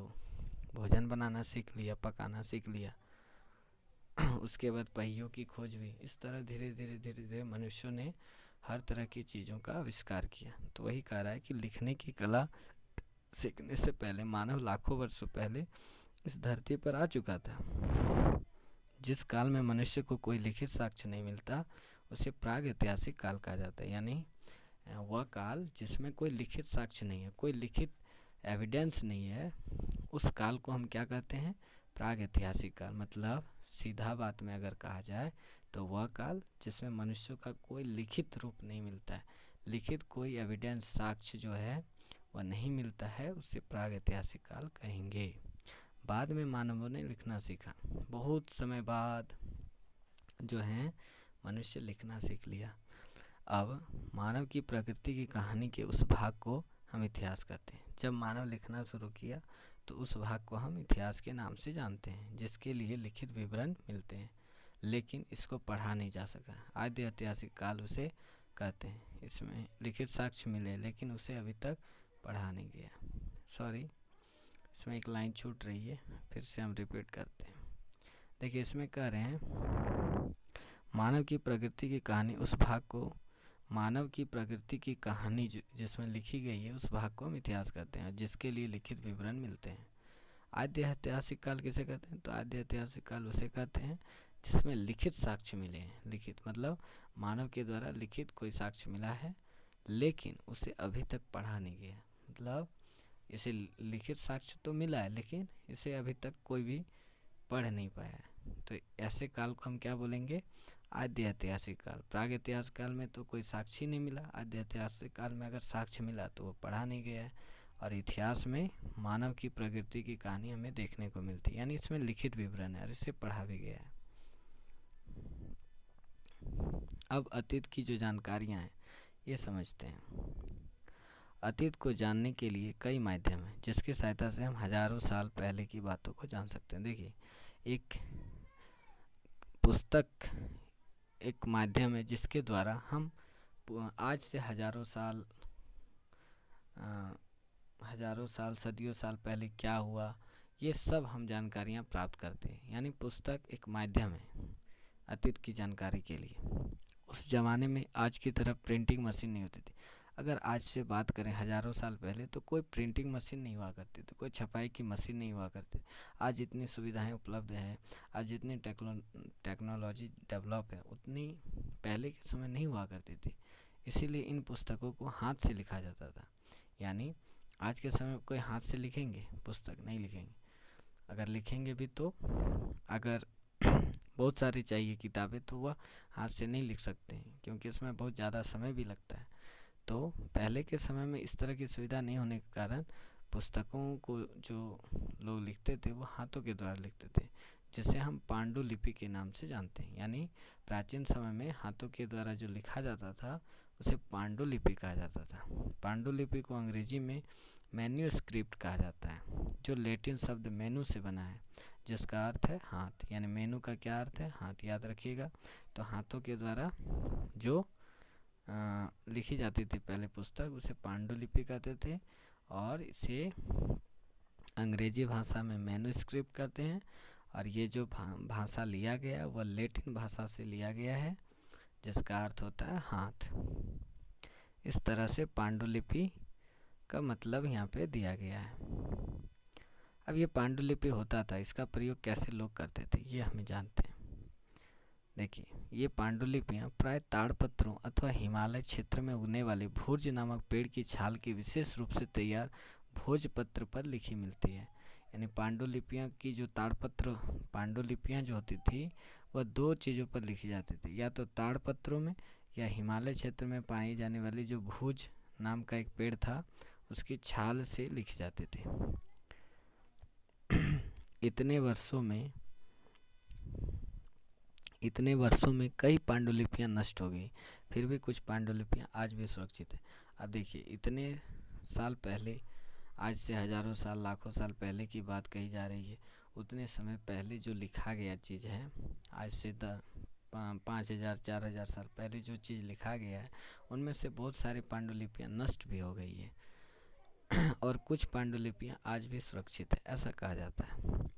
भोजन बनाना सीख लिया, पकाना सीख लिया। उसके बाद पहियों की खोज हुई। इस तरह धीरे धीरे धीरे धीरे मनुष्यों ने हर तरह की चीज़ों का आविष्कार किया। तो वही कह रहा है कि लिखने की कला सीखने से पहले मानव लाखों वर्षों पहले इस धरती पर आ चुका था। जिस काल में मनुष्य को कोई लिखित साक्ष्य नहीं मिलता उसे प्राग ऐतिहासिक काल कहा जाता है। यानी वह काल जिसमें कोई लिखित साक्ष्य नहीं है, कोई लिखित एविडेंस नहीं है, उस काल को हम क्या कहते हैं, प्राग ऐतिहासिक काल। मतलब सीधा बात में अगर कहा जाए तो वह काल जिसमें मनुष्य का कोई लिखित रूप नहीं मिलता है, लिखित कोई एविडेंस, साक्ष्य जो है वह नहीं मिलता है, उसे प्राग ऐतिहासिक काल कहेंगे। बाद में मानवों ने लिखना सीखा। बहुत समय बाद जो है मनुष्य लिखना सीख लिया। अब मानव की प्रकृति की कहानी के उस भाग को हम इतिहास कहते हैं। जब मानव लिखना शुरू किया तो उस भाग को हम इतिहास के नाम से जानते हैं, जिसके लिए लिखित विवरण मिलते हैं लेकिन इसको पढ़ा नहीं जा सका। आद्य ऐतिहासिक काल उसे कहते हैं। इसमें लिखित साक्ष्य मिले लेकिन उसे अभी तक पढ़ा नहीं गया। सॉरी, इसमें एक लाइन छूट रही है, फिर से हम रिपीट करते हैं। देखिए, इसमें कह रहे हैं मानव की प्रकृति की कहानी, उस भाग को, मानव की प्रकृति की कहानी जिसमें लिखी गई है उस भाग को हम इतिहास कहते हैं, जिसके लिए लिखित विवरण मिलते हैं। आद्य ऐतिहासिक काल किसे कहते हैं, तो आद्य ऐतिहासिक काल उसे कहते हैं जिसमें लिखित साक्ष्य मिले हैं। लिखित मतलब मानव के द्वारा लिखित कोई साक्ष्य मिला है लेकिन उसे अभी तक पढ़ा नहीं गया। मतलब इसे लिखित साक्ष्य तो मिला है, लेकिन इसे अभी तक कोई भी पढ़ नहीं पाया है। तो ऐसे काल को हम क्या बोलेंगे? आद्य ऐतिहासिक काल। प्राग ऐतिहासिक काल में तो कोई साक्ष्य नहीं मिला, आद्य ऐतिहासिक काल में अगर साक्ष्य मिला तो वो पढ़ा नहीं गया है। और इतिहास में मानव की प्रकृति की कहानी हमें देखने को मिलती है, यानी इसमें लिखित विवरण है और इसे पढ़ा भी गया है। अब अतीत की जो जानकारियाँ हैं ये समझते हैं। अतीत को जानने के लिए कई माध्यम हैं जिसकी सहायता से हम हजारों साल पहले की बातों को जान सकते हैं। देखिए, एक पुस्तक एक माध्यम है जिसके द्वारा हम आज से हजारों साल सदियों साल पहले क्या हुआ ये सब हम जानकारियाँ प्राप्त करते हैं। यानी पुस्तक एक माध्यम है अतीत की जानकारी के लिए। उस ज़माने में आज की तरह प्रिंटिंग मशीन नहीं होती थी। अगर आज से बात करें हजारों साल पहले, तो कोई प्रिंटिंग मशीन नहीं हुआ करती थी, कोई छपाई की मशीन नहीं हुआ करती। आज जितनी सुविधाएं उपलब्ध है, आज जितनी टेक्नोलॉजी डेवलप है, उतनी पहले के समय नहीं हुआ करती थी। इसीलिए इन पुस्तकों को हाथ से लिखा जाता था। यानी आज के समय कोई हाथ से लिखेंगे पुस्तक? नहीं लिखेंगे। अगर लिखेंगे भी तो अगर बहुत सारी चाहिए किताबें तो वह हाथ से नहीं लिख सकते हैं, क्योंकि इसमें बहुत ज़्यादा समय भी लगता है। तो पहले के समय में इस तरह की सुविधा नहीं होने के कारण पुस्तकों को जो लोग लिखते थे वो हाथों के द्वारा लिखते थे, जिसे हम पांडुलिपि के नाम से जानते हैं। यानी प्राचीन समय में हाथों के द्वारा जो लिखा जाता था उसे पांडुलिपि कहा जाता था। पांडुलिपि को अंग्रेजी में मैन्यूस्क्रिप्ट कहा जाता है, जो लैटिन शब्द मेनू से बना है, जिसका अर्थ है हाथ। यानी मेनू का क्या अर्थ है? हाथ। याद रखिएगा। तो हाथों के द्वारा जो लिखी जाती थी पहले पुस्तक, उसे पांडुलिपि कहते थे, और इसे अंग्रेजी भाषा में मैन्यूस्क्रिप्ट कहते हैं। और ये जो भाषा लिया गया वह लैटिन भाषा से लिया गया है, जिसका अर्थ होता है हाथ। इस तरह से पांडुलिपि का मतलब यहाँ पे दिया गया है। अब ये पांडुलिपि होता था, इसका प्रयोग कैसे लोग करते थे ये हमें जानते हैं। देखिए, ये पांडुलिपियाँ प्राय ताड़पत्रों अथवा हिमालय क्षेत्र में उगने वाले भोज नामक पेड़ की छाल की विशेष रूप से तैयार भोजपत्र पर लिखी मिलती है। यानी पांडुलिपियाँ की जो ताड़पत्र पांडुलिपियाँ जो होती थी वह दो चीज़ों पर लिखी जाती थी, या तो ताड़पत्रों में या हिमालय क्षेत्र में पाई जाने वाली जो भोज नाम का एक पेड़ था उसकी छाल से लिखी जाती थी। इतने वर्षों में कई पांडुलिपियाँ नष्ट हो गई, फिर भी कुछ पांडुलिपियाँ आज भी सुरक्षित है। अब देखिए, इतने साल पहले, आज से हजारों साल लाखों साल पहले की बात कही जा रही है, उतने समय पहले जो लिखा गया चीज़ है, आज से 5,000 4,000 साल पहले जो चीज़ लिखा गया है उनमें से बहुत सारी पांडुलिपियाँ नष्ट भी हो गई है और कुछ पांडुलिपियाँ आज भी सुरक्षित है, ऐसा कहा जाता है।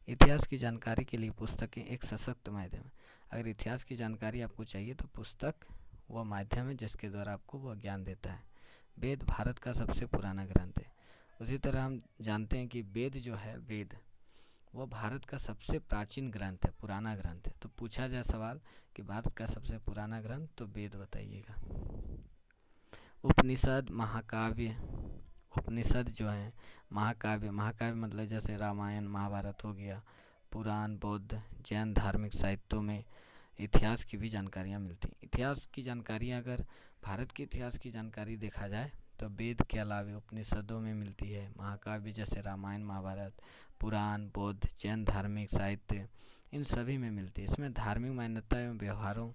इतिहास की जानकारी के लिए पुस्तकें एक सशक्त माध्यम है। अगर इतिहास की जानकारी आपको चाहिए तो पुस्तक वह माध्यम है जिसके द्वारा आपको वह ज्ञान देता है। वेद भारत का सबसे पुराना ग्रंथ है। उसी तरह हम जानते हैं कि वेद जो है, वेद वह भारत का सबसे प्राचीन ग्रंथ है, पुराना ग्रंथ है। तो पूछा जाए सवाल कि भारत का सबसे पुराना ग्रंथ, तो वेद बताइएगा। उपनिषद, महाकाव्य, उपनिषद जो है, महाकाव्य मतलब जैसे रामायण महाभारत हो गया, पुराण, बौद्ध, जैन धार्मिक साहित्यों में इतिहास की भी जानकारियाँ मिलती हैं। इतिहास की जानकारियाँ, अगर भारत के इतिहास की जानकारी देखा जाए तो वेद के अलावा उपनिषदों में मिलती है, महाकाव्य जैसे रामायण महाभारत, पुराण, बौद्ध, जैन धार्मिक साहित्य, इन सभी में मिलती है। इसमें धार्मिक मान्यता एवं व्यवहारों,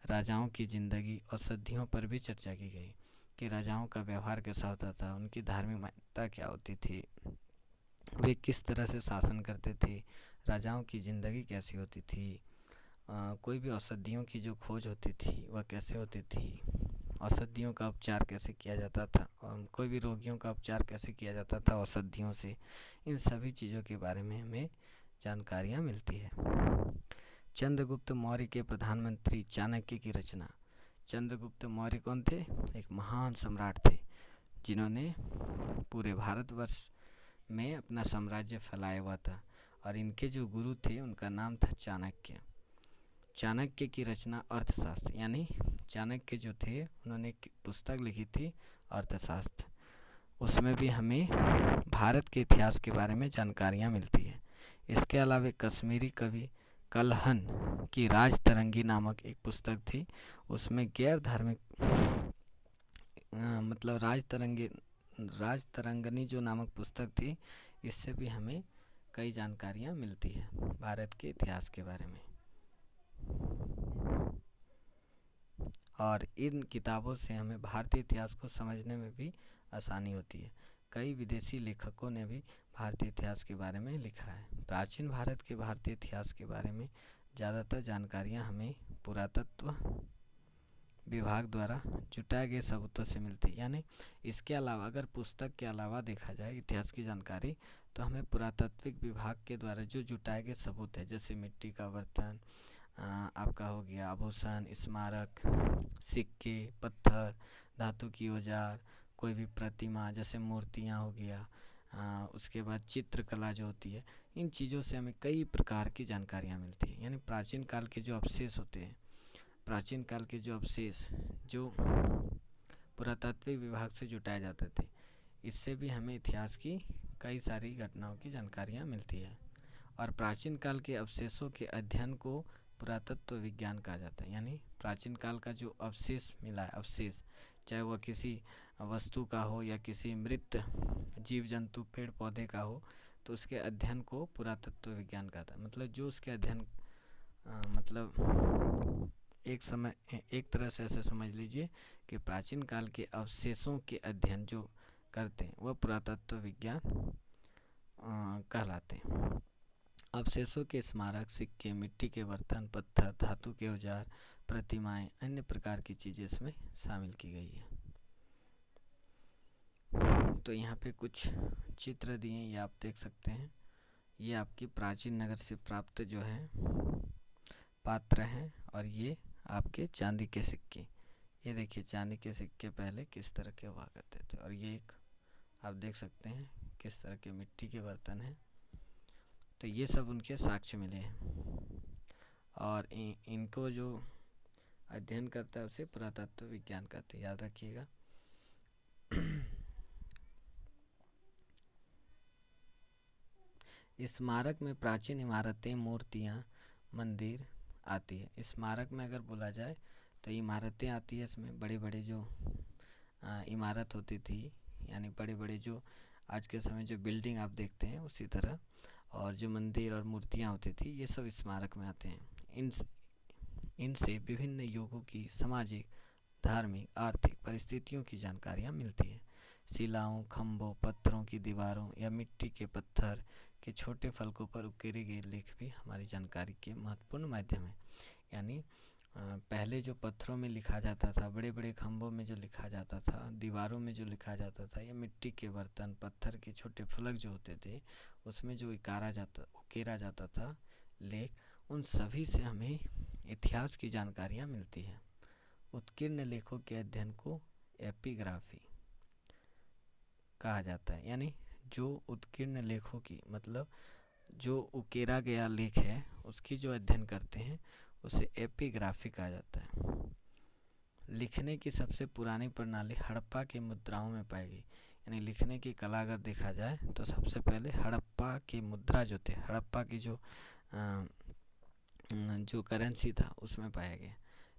राजाओं की जिंदगी और सिद्धियों पर भी चर्चा की गई कि राजाओं का व्यवहार कैसा होता था, उनकी धार्मिक मान्यता क्या होती थी, वे किस तरह से शासन करते थे, राजाओं की ज़िंदगी कैसी होती थी, कोई भी औषधियों की जो खोज होती थी वह कैसे होती थी, औषधियों का उपचार कैसे किया जाता था, और कोई भी रोगियों का उपचार कैसे किया जाता था औषधियों से, इन सभी चीज़ों के बारे में हमें जानकारियाँ मिलती है। चंद्रगुप्त मौर्य के प्रधानमंत्री चाणक्य की रचना। चंद्रगुप्त मौर्य कौन थे? एक महान सम्राट थे जिन्होंने पूरे भारतवर्ष में अपना साम्राज्य फैलाया हुआ था, और इनके जो गुरु थे उनका नाम था चाणक्य। चाणक्य की रचना अर्थशास्त्र, यानी चाणक्य जो थे उन्होंने एक पुस्तक लिखी थी अर्थशास्त्र। उसमें भी हमें भारत के इतिहास के बारे में जानकारियाँ मिलती है। इसके अलावा कश्मीरी कवि कलहन की राज तरंगी नामक एक पुस्तक थी, उसमें गैर धार्मिक मतलब राज तरंगनी जो नामक पुस्तक थी, इससे भी हमें कई जानकारियाँ मिलती है भारत के इतिहास के बारे में। और इन किताबों से हमें भारतीय इतिहास को समझने में भी आसानी होती है। कई विदेशी लेखकों ने भी भारतीय इतिहास के बारे में लिखा है। प्राचीन भारत के भारतीय इतिहास के बारे में ज़्यादातर जानकारियाँ हमें पुरातत्व विभाग द्वारा जुटाए गए सबूतों से मिलती है। यानी इसके अलावा अगर पुस्तक के अलावा देखा जाए इतिहास की जानकारी, तो हमें पुरातात्विक विभाग के द्वारा जो जुटाए गए सबूत है, जैसे मिट्टी का बर्तन, आपका हो गया आभूषण, स्मारक, सिक्के, पत्थर, धातु की औजार, कोई भी प्रतिमा जैसे मूर्तियाँ हो गया, उसके बाद चित्रकला जो होती है, इन चीज़ों से हमें कई प्रकार की जानकारियाँ मिलती हैं। यानी प्राचीन काल के जो अवशेष होते हैं, प्राचीन काल के जो अवशेष जो पुरातात्विक विभाग से जुटाए जाते थे, इससे भी हमें इतिहास की कई सारी घटनाओं की जानकारियाँ मिलती है। और प्राचीन काल के अवशेषों के अध्ययन को पुरातत्व विज्ञान कहा जाता है। यानी प्राचीन काल का जो अवशेष मिला है, अवशेष चाहे वह किसी वस्तु का हो या किसी मृत जीव जंतु पेड़ पौधे का हो, तो उसके अध्ययन को पुरातत्व विज्ञान कहता है। मतलब जो उसके अध्ययन मतलब एक तरह से ऐसे समझ लीजिए कि प्राचीन काल के अवशेषों के अध्ययन जो करते हैं वह पुरातत्व विज्ञान कहलाते हैं। अवशेषों के स्मारक, सिक्के, मिट्टी के बर्तन, पत्थर, धातु के औजार, प्रतिमाएं, अन्य प्रकार की चीज़ें इसमें शामिल की गई है। तो यहाँ पे कुछ चित्र दिए, ये आप देख सकते हैं। ये आपकी प्राचीन नगर से प्राप्त जो है पात्र हैं, और ये आपके चांदी के सिक्के। ये देखिए चांदी के सिक्के पहले किस तरह के हुआ करते थे, और ये एक आप देख सकते हैं किस तरह के मिट्टी के बर्तन हैं। तो ये सब उनके साक्ष्य मिले हैं, और इनको जो अध्ययन करता है उसे पुरातत्व विज्ञान कहते हैं, याद रखिएगा। स्मारक में प्राचीन इमारतें, मूर्तियाँ, मंदिर आती है। स्मारक में अगर बोला जाए तो इमारतें आती है, इसमें बड़े बड़े जो इमारत होती थी, यानी बड़े बड़े जो आज के समय जो बिल्डिंग आप देखते हैं उसी तरह, और जो मंदिर और मूर्तियाँ होती थी, ये सब स्मारक में आते हैं। इनसे विभिन्न युगों की सामाजिक, धार्मिक, आर्थिक परिस्थितियों की जानकारियाँ मिलती है। शिलाओं, खम्भों, पत्थरों की दीवारों या मिट्टी के पत्थर के छोटे फलकों पर उकेरे गए लेख भी हमारी जानकारी के महत्वपूर्ण माध्यम है। यानी पहले जो पत्थरों में लिखा जाता था, बड़े बड़े खम्भों में जो लिखा जाता था, दीवारों में जो लिखा जाता था, या मिट्टी के बर्तन, पत्थर के छोटे फलक जो होते थे, उसमें जो उकेरा जाता था लेख, उन सभी से हमें इतिहास की जानकारियाँ मिलती है। उत्कीर्ण लेखों के अध्ययन को एपिग्राफी कहा जाता है। यानी जो उत्कीर्ण लेखों की मतलब जो उकेरा गया लेख है उसकी जो अध्ययन करते हैं उसे एपिग्राफी कहा जाता है। लिखने की सबसे पुरानी प्रणाली हड़प्पा की मुद्राओं में पाई गई। यानी लिखने की कला अगर देखा जाए तो सबसे पहले हड़प्पा की मुद्रा जो थे, हड़प्पा की जो करेंसी था उसमें पाया गया,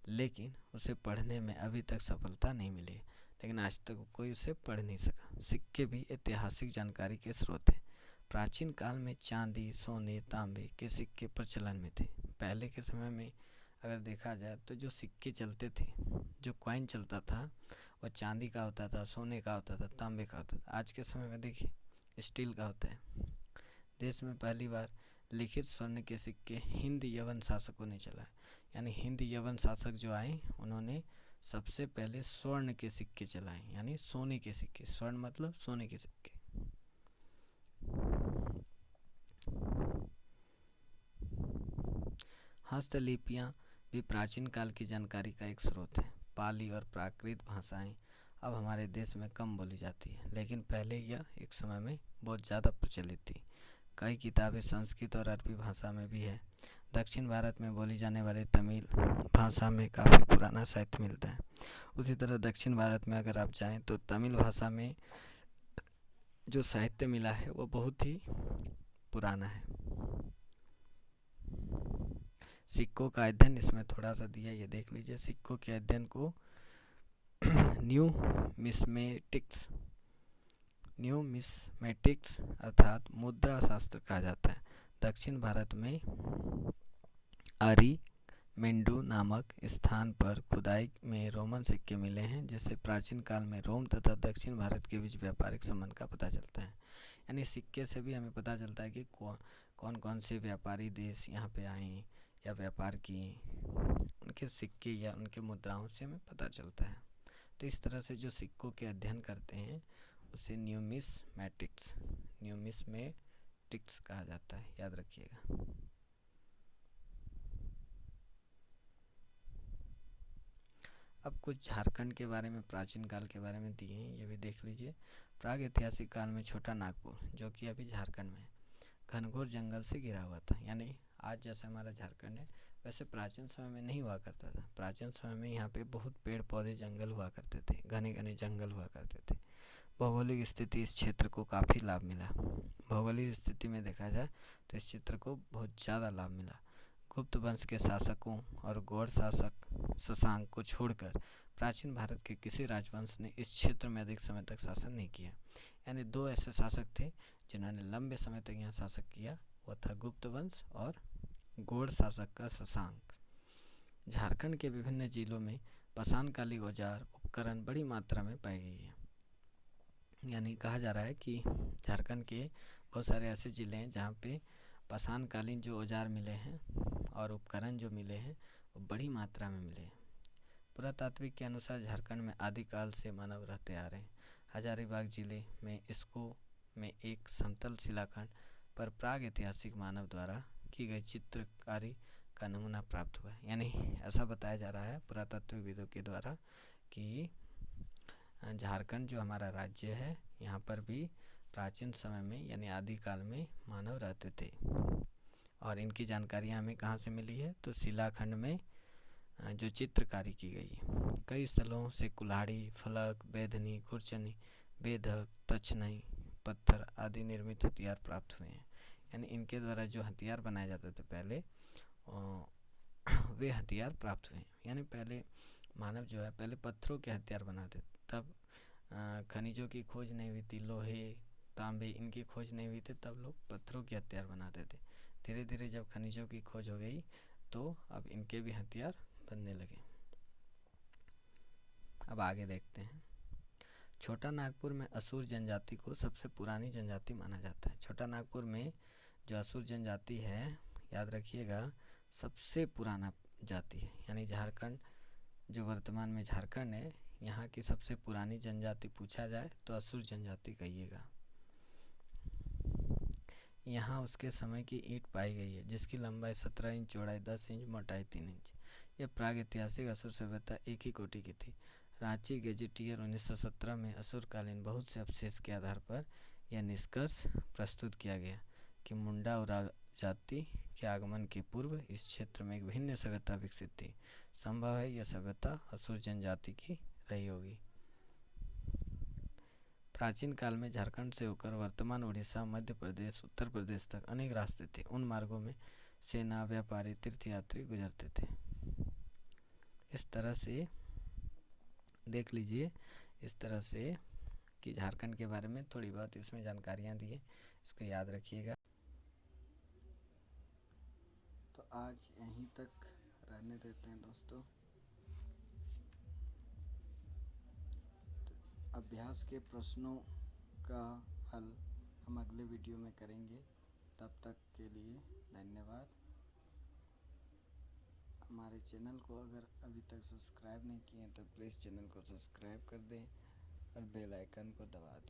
लेकिन उसे पढ़ने में अभी तक सफलता नहीं मिली, लेकिन आज तक कोई उसे पढ़ नहीं सका। सिक्के भी ऐतिहासिक जानकारी के स्रोत हैं। प्राचीन काल में चांदी, सोने, तांबे के सिक्के प्रचलन में थे। पहले के समय में अगर देखा जाए तो जो सिक्के चलते थे, जो कॉइन चलता था, वह चांदी का होता था, सोने का होता था, तांबे का होता था। आज के समय में देखिए स्टील का होता है। देश में पहली बार लिखित स्वर्ण के सिक्के हिंद यवन शासकों ने चलाए। यानी हिंद यवन शासक जो आए उन्होंने सबसे पहले स्वर्ण के सिक्के चलाए, यानी सोने के सिक्के। स्वर्ण मतलब सोने के सिक्के। हस्तलिपियाँ भी प्राचीन काल की जानकारी का एक स्रोत है। पाली और प्राकृत भाषाएं अब हमारे देश में कम बोली जाती है, लेकिन पहले यह एक समय में बहुत ज़्यादा प्रचलित थी। कई किताबें संस्कृत और अरबी भाषा में भी है। दक्षिण भारत में बोली जाने वाले तमिल भाषा में काफ़ी पुराना साहित्य मिलता है। उसी तरह दक्षिण भारत में अगर आप जाएं तो तमिल भाषा में जो साहित्य मिला है वो बहुत ही पुराना है। सिक्कों का अध्ययन इसमें थोड़ा सा दिया, ये देख लीजिए। सिक्कों के अध्ययन को न्यूमिस्मेटिक्स न्यूमिस्मेटिक्स अर्थात मुद्रा शास्त्र कहा जाता है। दक्षिण भारत में अरिमेंडू नामक स्थान पर खुदाई में रोमन सिक्के मिले हैं, जिससे प्राचीन काल में रोम तथा दक्षिण भारत के बीच व्यापारिक संबंध का पता चलता है। यानी सिक्के से भी हमें पता चलता है कि कौन कौन से व्यापारी देश यहाँ पे आए या व्यापार किए, उनके सिक्के या उनके मुद्राओं से हमें पता चलता है। तो इस तरह से जो सिक्कों के अध्ययन करते हैं उसे न्यूमिस्मेटिक्स कहा जाता है, याद रखिएगा। अब कुछ झारखंड के बारे में, प्राचीन काल के बारे में दिए हैं, ये भी देख लीजिए। प्राग ऐतिहासिक काल में छोटा नागपुर, जो कि अभी झारखंड में, घनघोर जंगल से घिरा हुआ था। यानी आज जैसे हमारा झारखंड है वैसे प्राचीन समय में नहीं हुआ करता था। प्राचीन समय में यहाँ पे बहुत पेड़ पौधे जंगल हुआ करते थे, घने घने जंगल हुआ करते थे। भौगोलिक स्थिति इस क्षेत्र को काफ़ी लाभ मिला। भौगोलिक स्थिति में देखा जाए तो इस क्षेत्र को बहुत ज़्यादा लाभ मिला। गुप्त वंश के शासकों और गौड़ शासक शशांक को छोड़कर प्राचीन भारत के किसी राजवंश ने इस क्षेत्र में अधिक समय तक शासन नहीं किया। यानी दो ऐसे शासक थे जिन्होंने लंबे समय तक यहाँ शासक किया, वो था गुप्त वंश और गौड़ शासक का शशांक। झारखंड के विभिन्न जिलों में पाषाणकालीन औजार उपकरण बड़ी मात्रा में पाई गई है। यानी कहा जा रहा है कि झारखंड के बहुत सारे ऐसे ज़िले हैं जहाँ पे पाषाणकालीन जो औजार मिले हैं और उपकरण जो मिले हैं वो बड़ी मात्रा में मिले हैं। पुरातात्विक के अनुसार झारखंड में आदिकाल से मानव रहते आ रहे हैं। हजारीबाग जिले में में एक समतल शिलाखंड पर प्राग ऐतिहासिक मानव द्वारा की गई चित्रकारी का नमूना प्राप्त हुआ है। यानी ऐसा बताया जा रहा है पुरातत्वविदों के द्वारा कि झारखंड जो हमारा राज्य है, यहाँ पर भी प्राचीन समय में यानी आदिकाल में मानव रहते थे। और इनकी जानकारियाँ हमें कहाँ से मिली है, तो शिलाखंड में जो चित्रकारी की गई है। कई स्थलों से कुल्हाड़ी, फलक, बेधनी, खुरचनी, बेधक, तछनई, पत्थर आदि निर्मित हथियार प्राप्त हुए हैं। यानी इनके द्वारा जो हथियार बनाए जाते थे पहले, वे हथियार प्राप्त हुए हैं। यानी पहले मानव जो है पहले पत्थरों के हथियार बनाते, तब खनिजों की खोज नहीं हुई थी, लोहे, तांबे इनकी खोज नहीं हुई थी, तब लोग पत्थरों के हथियार बनाते थे। धीरे धीरे जब खनिजों की खोज हो गई तो अब इनके भी हथियार बनने लगे। अब आगे देखते हैं। छोटा नागपुर में असुर जनजाति को सबसे पुरानी जनजाति माना जाता है। छोटा नागपुर में जो असुर जनजाति है, याद रखिएगा, सबसे पुराना जाति है। यानी झारखंड जो वर्तमान में झारखंड है, यहाँ की सबसे पुरानी जनजाति पूछा जाए तो असुर जनजाति कहिएगा। यहाँ उसके समय की ईंट पाई गई है जिसकी लंबाई 17 इंच, चौड़ाई 10 इंच, मोटाई 3 इंच। यह प्राग ऐतिहासिक असुर सभ्यता एक ही कोटि की थी। रांची गेजेटियर 1917 में असुरकालीन बहुत से अवशेष के आधार पर यह निष्कर्ष प्रस्तुत किया गया कि मुंडा उराव जाति के आगमन के पूर्व इस क्षेत्र में एक भिन्न सभ्यता विकसित थी। संभव है यह सभ्यता असुर जनजाति की रही होगी। प्राचीन काल में झारखंड से होकर वर्तमान उड़ीसा, मध्य प्रदेश, उत्तर प्रदेश तक अनेक रास्ते थे। उन मार्गों में सेना, व्यापारी, तीर्थयात्री गुजरते थे। इस तरह से देख लीजिए, इस तरह से कि झारखंड के बारे में थोड़ी बहुत इसमें जानकारियाँ दी है, इसको याद रखिएगा। तो आज यहीं तक रहने देते हैं दोस्तों। तो अभ्यास के प्रश्नों का हल हम अगले वीडियो में करेंगे। तब तक के लिए धन्यवाद। हमारे चैनल को अगर अभी तक सब्सक्राइब नहीं किए तो प्लीज़ चैनल को सब्सक्राइब कर दें और बेल आइकन को दबा दें।